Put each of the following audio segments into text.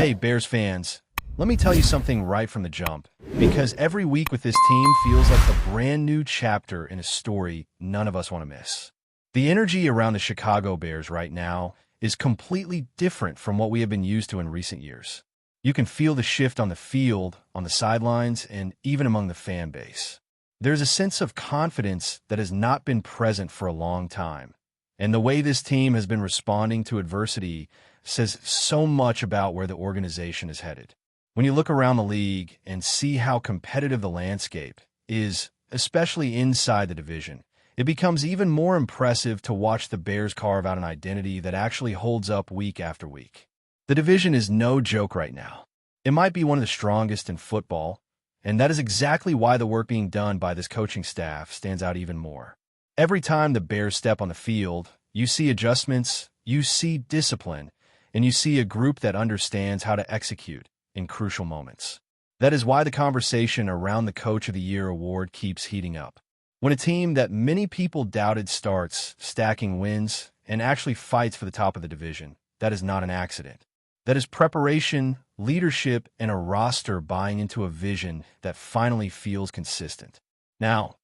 Hey, Bears fans, let me tell you something right from the jump, because every week with this team feels like a brand new chapter in a story none of us want to miss. The energy around the Chicago Bears right now is completely different from what we have been used to in recent years. You can feel the shift on the field, on the sidelines, and even among the fan base. There's a sense of confidence that has not been present for a long time, and the way this team has been responding to adversity says so much about where the organization is headed. When you look around the league and see how competitive the landscape is, especially inside the division, it becomes even more impressive to watch the Bears carve out an identity that actually holds up week after week. The division is no joke right now. It might be one of the strongest in football, and that is exactly why the work being done by this coaching staff stands out even more. Every time the Bears step on the field, you see adjustments, you see discipline, and you see a group that understands how to execute in crucial moments. That is why the conversation around the Coach of the Year award keeps heating up. When a team that many people doubted starts stacking wins and actually fights for the top of the division, that is not an accident. That is preparation, leadership, and a roster buying into a vision that finally feels consistent. Now,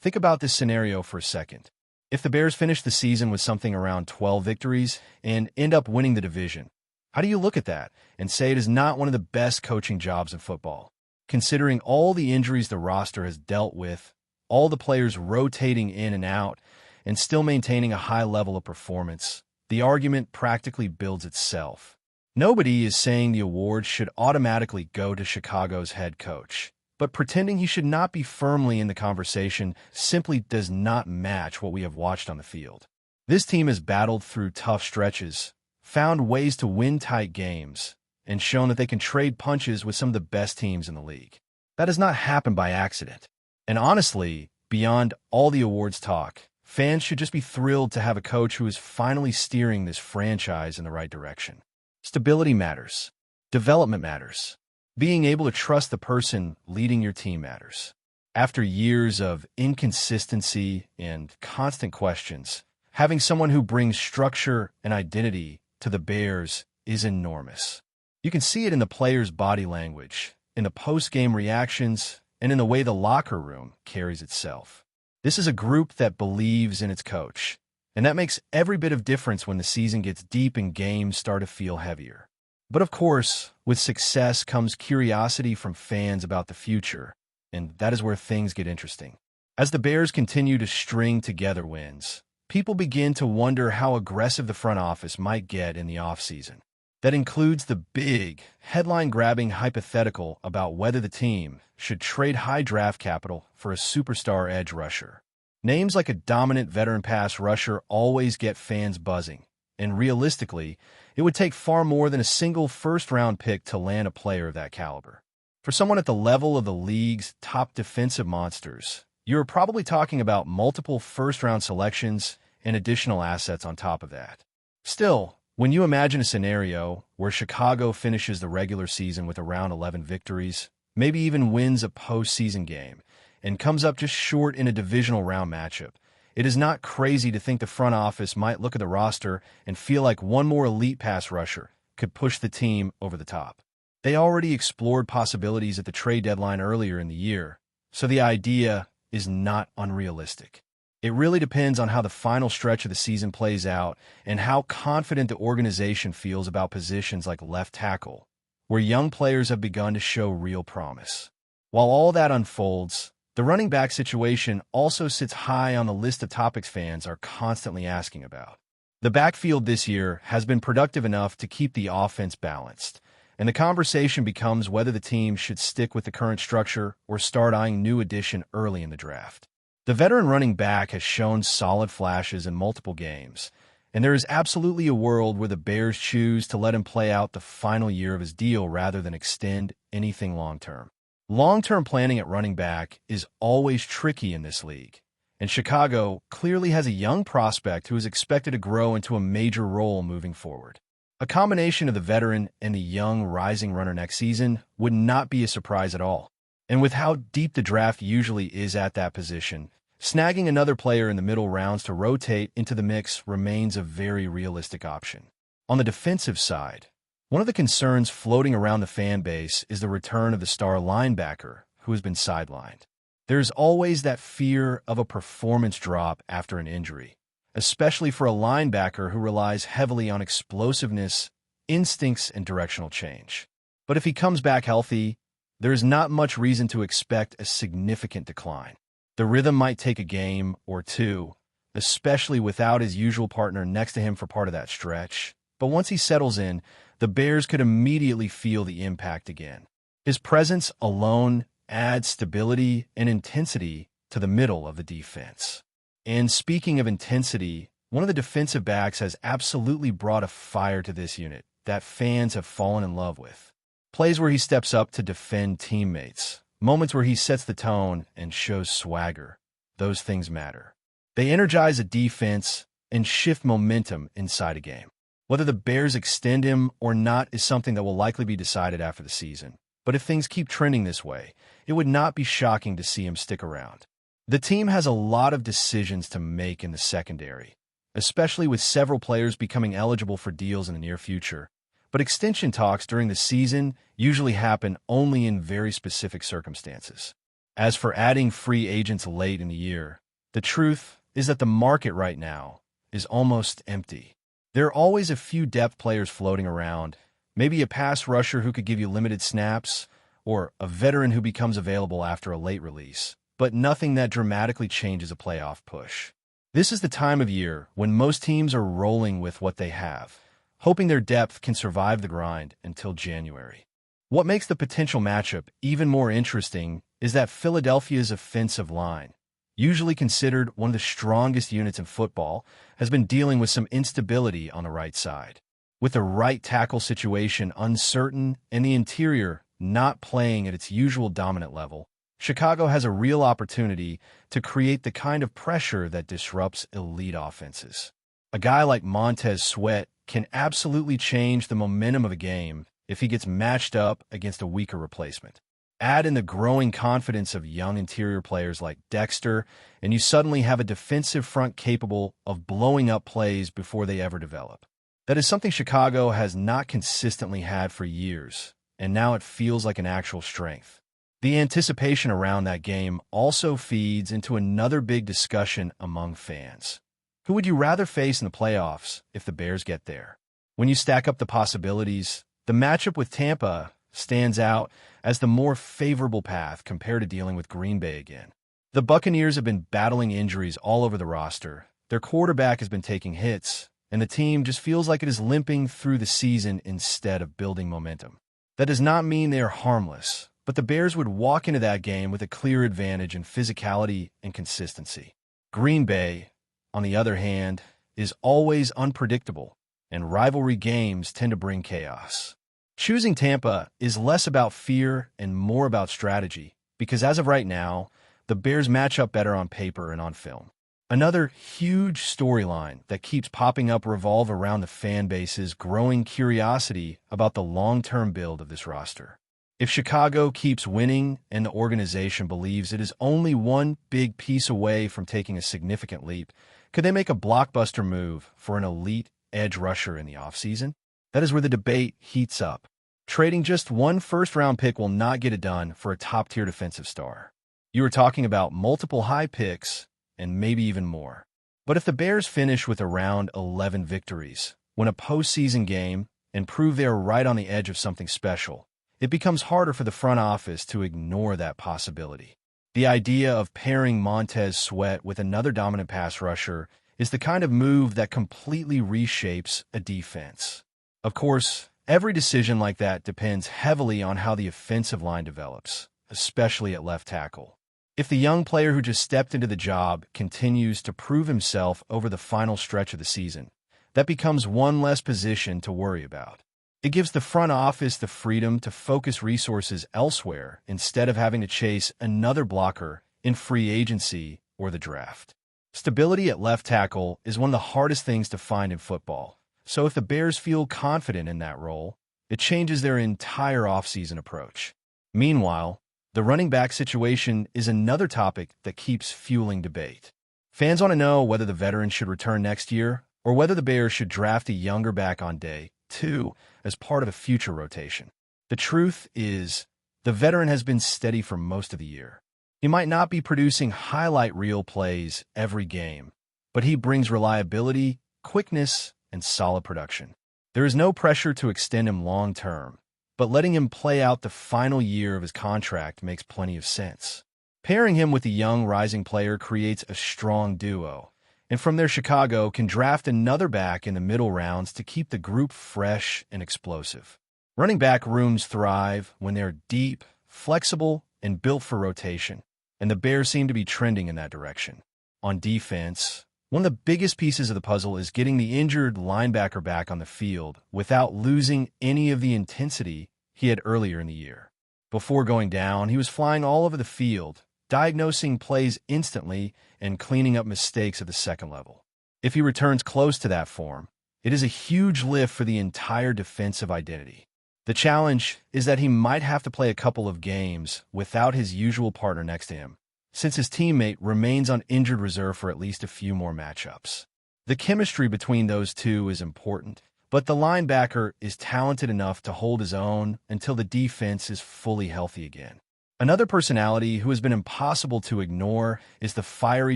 think about this scenario for a second. If the Bears finish the season with something around 12 victories and end up winning the division, how do you look at that and say it is not one of the best coaching jobs in football? Considering all the injuries the roster has dealt with, all the players rotating in and out, and still maintaining a high level of performance, the argument practically builds itself. Nobody is saying the award should automatically go to Chicago's head coach, but pretending he should not be firmly in the conversation simply does not match what we have watched on the field. This team has battled through tough stretches, found ways to win tight games, and shown that they can trade punches with some of the best teams in the league. That does not happen by accident. And honestly, beyond all the awards talk, fans should just be thrilled to have a coach who is finally steering this franchise in the right direction. Stability matters. Development matters. Being able to trust the person leading your team matters. After years of inconsistency and constant questions, having someone who brings structure and identity to the Bears is enormous. You can see it in the players' body language, in the post-game reactions, and in the way the locker room carries itself. This is a group that believes in its coach, and that makes every bit of difference when the season gets deep and games start to feel heavier. But of course, with success comes curiosity from fans about the future, and that is where things get interesting. As the Bears continue to string together wins, people begin to wonder how aggressive the front office might get in the offseason. That includes the big, headline-grabbing hypothetical about whether the team should trade high draft capital for a superstar edge rusher. Names like a dominant veteran pass rusher always get fans buzzing, and realistically, it would take far more than a single first-round pick to land a player of that caliber. For someone at the level of the league's top defensive monsters, you're probably talking about multiple first-round selections and additional assets on top of that. Still, when you imagine a scenario where Chicago finishes the regular season with around 11 victories, maybe even wins a postseason game, and comes up just short in a divisional round matchup, it is not crazy to think the front office might look at the roster and feel like one more elite pass rusher could push the team over the top. They already explored possibilities at the trade deadline earlier in the year, so the idea is not unrealistic. It really depends on how the final stretch of the season plays out and how confident the organization feels about positions like left tackle, where young players have begun to show real promise. While all that unfolds, the running back situation also sits high on the list of topics fans are constantly asking about. The backfield this year has been productive enough to keep the offense balanced, and the conversation becomes whether the team should stick with the current structure or start eyeing new addition early in the draft. The veteran running back has shown solid flashes in multiple games, and there is absolutely a world where the Bears choose to let him play out the final year of his deal rather than extend anything long-term. Long-term planning at running back is always tricky in this league, and Chicago clearly has a young prospect who is expected to grow into a major role moving forward. A combination of the veteran and the young rising runner next season would not be a surprise at all. And with how deep the draft usually is at that position, snagging another player in the middle rounds to rotate into the mix remains a very realistic option. On the defensive side, One of the concerns floating around the fan base is the return of the star linebacker who has been sidelined. There's always that fear of a performance drop after an injury, especially for a linebacker who relies heavily on explosiveness, instincts, and directional change. But if he comes back healthy, there is not much reason to expect a significant decline. The rhythm might take a game or two, especially without his usual partner next to him for part of that stretch. But once he settles in, the Bears could immediately feel the impact again. His presence alone adds stability and intensity to the middle of the defense. And speaking of intensity, one of the defensive backs has absolutely brought a fire to this unit that fans have fallen in love with. Plays where he steps up to defend teammates, moments where he sets the tone and shows swagger. Those things matter. They energize a defense and shift momentum inside a game. Whether the Bears extend him or not is something that will likely be decided after the season. But if things keep trending this way, it would not be shocking to see him stick around. The team has a lot of decisions to make in the secondary, especially with several players becoming eligible for deals in the near future. But extension talks during the season usually happen only in very specific circumstances. As for adding free agents late in the year, the truth is that the market right now is almost empty. There are always a few depth players floating around, maybe a pass rusher who could give you limited snaps, or a veteran who becomes available after a late release, but nothing that dramatically changes a playoff push. This is the time of year when most teams are rolling with what they have, hoping their depth can survive the grind until January. What makes the potential matchup even more interesting is that Philadelphia's offensive line, usually considered one of the strongest units in football, has been dealing with some instability on the right side. With the right tackle situation uncertain and the interior not playing at its usual dominant level, Chicago has a real opportunity to create the kind of pressure that disrupts elite offenses. A guy like Montez Sweat can absolutely change the momentum of a game if he gets matched up against a weaker replacement. Add in the growing confidence of young interior players like Dexter, and you suddenly have a defensive front capable of blowing up plays before they ever develop. That is something Chicago has not consistently had for years, and now it feels like an actual strength. The anticipation around that game also feeds into another big discussion among fans. Who would you rather face in the playoffs if the Bears get there? When you stack up the possibilities, the matchup with Tampa stands out as the more favorable path compared to dealing with Green Bay again. The Buccaneers have been battling injuries all over the roster. Their quarterback has been taking hits, and the team just feels like it is limping through the season instead of building momentum. That does not mean they are harmless, but the Bears would walk into that game with a clear advantage in physicality and consistency. Green Bay, on the other hand, is always unpredictable, and rivalry games tend to bring chaos. Choosing Tampa is less about fear and more about strategy, because as of right now, the Bears match up better on paper and on film. Another huge storyline that keeps popping up revolves around the fan base's growing curiosity about the long-term build of this roster. If Chicago keeps winning and the organization believes it is only one big piece away from taking a significant leap, could they make a blockbuster move for an elite edge rusher in the offseason? That is where the debate heats up. Trading just one first-round pick will not get it done for a top-tier defensive star. You are talking about multiple high picks and maybe even more. But if the Bears finish with around 11 victories, win a postseason game, and prove they are right on the edge of something special, it becomes harder for the front office to ignore that possibility. The idea of pairing Montez Sweat with another dominant pass rusher is the kind of move that completely reshapes a defense. Of course, every decision like that depends heavily on how the offensive line develops, especially at left tackle. If the young player who just stepped into the job continues to prove himself over the final stretch of the season, that becomes one less position to worry about. It gives the front office the freedom to focus resources elsewhere instead of having to chase another blocker in free agency or the draft. Stability at left tackle is one of the hardest things to find in football, so if the Bears feel confident in that role, it changes their entire offseason approach. Meanwhile, the running back situation is another topic that keeps fueling debate. Fans want to know whether the veteran should return next year or whether the Bears should draft a younger back on day too, as part of a future rotation. The truth is, the veteran has been steady for most of the year. He might not be producing highlight reel plays every game, but he brings reliability, quickness, and solid production. There is no pressure to extend him long-term, but letting him play out the final year of his contract makes plenty of sense. Pairing him with a young rising player creates a strong duo, and from there Chicago can draft another back in the middle rounds to keep the group fresh and explosive. Running back rooms thrive when they're deep, flexible, and built for rotation, and the Bears seem to be trending in that direction. On defense, one of the biggest pieces of the puzzle is getting the injured linebacker back on the field without losing any of the intensity he had earlier in the year. Before going down, he was flying all over the field, diagnosing plays instantly and cleaning up mistakes at the second level. If he returns close to that form, it is a huge lift for the entire defensive identity. The challenge is that he might have to play a couple of games without his usual partner next to him, since his teammate remains on injured reserve for at least a few more matchups. The chemistry between those two is important, but the linebacker is talented enough to hold his own until the defense is fully healthy again. Another personality who has been impossible to ignore is the fiery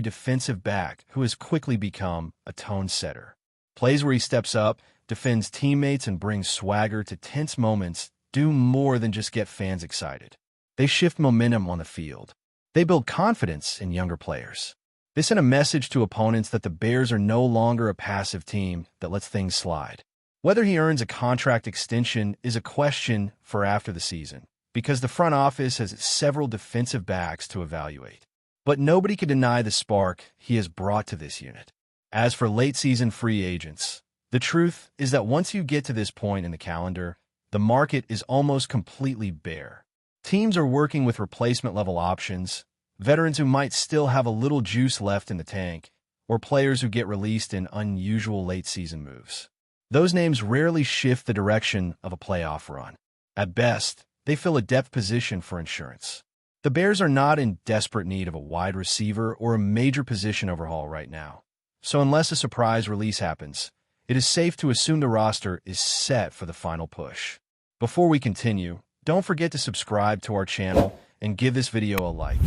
defensive back who has quickly become a tone setter. Plays where he steps up, defends teammates, and brings swagger to tense moments do more than just get fans excited. They shift momentum on the field. They build confidence in younger players. They send a message to opponents that the Bears are no longer a passive team that lets things slide. Whether he earns a contract extension is a question for after the season, because the front office has several defensive backs to evaluate. But nobody can deny the spark he has brought to this unit. As for late-season free agents, the truth is that once you get to this point in the calendar, the market is almost completely bare. Teams are working with replacement-level options, veterans who might still have a little juice left in the tank, or players who get released in unusual late-season moves. Those names rarely shift the direction of a playoff run. At best, they fill a depth position for insurance. The Bears are not in desperate need of a wide receiver or a major position overhaul right now. So unless a surprise release happens, it is safe to assume the roster is set for the final push. Before we continue, don't forget to subscribe to our channel and give this video a like.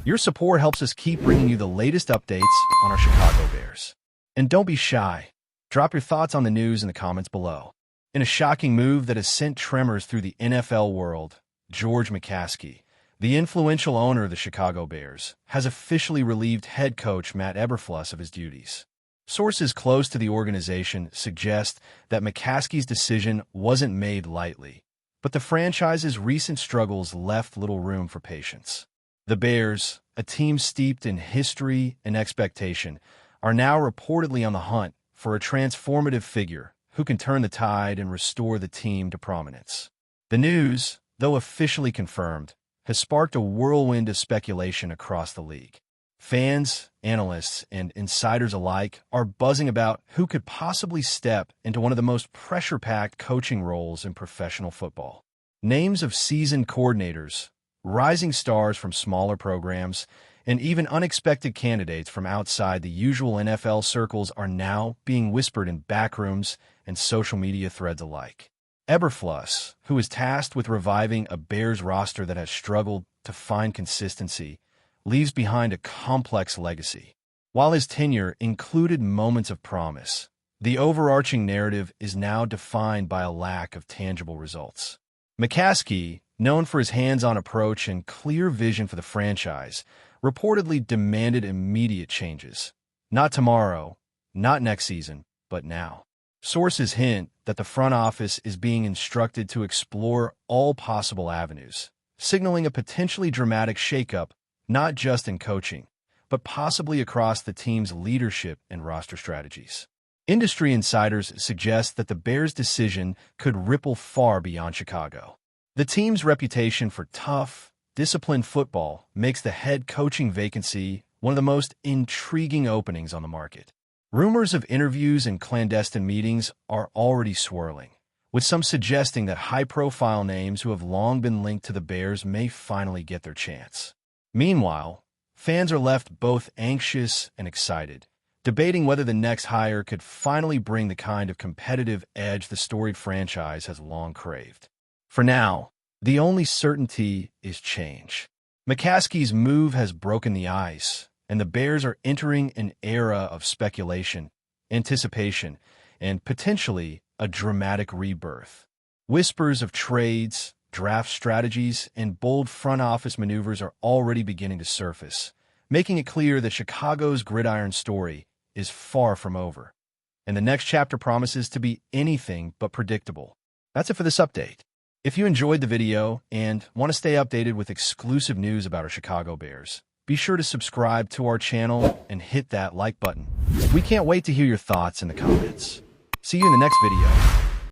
Your support helps us keep bringing you the latest updates on our Chicago Bears. And don't be shy. Drop your thoughts on the news in the comments below. In a shocking move that has sent tremors through the NFL world, George McCaskey, the influential owner of the Chicago Bears, has officially relieved head coach Matt Eberflus of his duties. Sources close to the organization suggest that McCaskey's decision wasn't made lightly, but the franchise's recent struggles left little room for patience. The Bears, a team steeped in history and expectation, are now reportedly on the hunt for a transformative figure who can turn the tide and restore the team to prominence. The news, though officially confirmed, has sparked a whirlwind of speculation across the league. Fans, analysts, and insiders alike are buzzing about who could possibly step into one of the most pressure-packed coaching roles in professional football. Names of seasoned coordinators, rising stars from smaller programs, and even unexpected candidates from outside the usual NFL circles are now being whispered in backrooms and social media threads alike. Eberflus, who is tasked with reviving a Bears roster that has struggled to find consistency, leaves behind a complex legacy. While his tenure included moments of promise, the overarching narrative is now defined by a lack of tangible results. McCaskey, known for his hands-on approach and clear vision for the franchise, reportedly demanded immediate changes. Not tomorrow, not next season, but now. Sources hint that the front office is being instructed to explore all possible avenues, signaling a potentially dramatic shakeup not just in coaching, but possibly across the team's leadership and roster strategies. Industry insiders suggest that the Bears' decision could ripple far beyond Chicago. The team's reputation for tough, disciplined football makes the head coaching vacancy one of the most intriguing openings on the market. Rumors of interviews and clandestine meetings are already swirling, with some suggesting that high-profile names who have long been linked to the Bears may finally get their chance. Meanwhile, fans are left both anxious and excited, debating whether the next hire could finally bring the kind of competitive edge the storied franchise has long craved. For now, the only certainty is change. McCaskey's move has broken the ice, and the Bears are entering an era of speculation, anticipation, and potentially a dramatic rebirth. Whispers of trades, draft strategies, and bold front office maneuvers are already beginning to surface, making it clear that Chicago's gridiron story is far from over, and the next chapter promises to be anything but predictable. That's it for this update. If you enjoyed the video and want to stay updated with exclusive news about our Chicago Bears, be sure to subscribe to our channel and hit that like button. We can't wait to hear your thoughts in the comments. See you in the next video.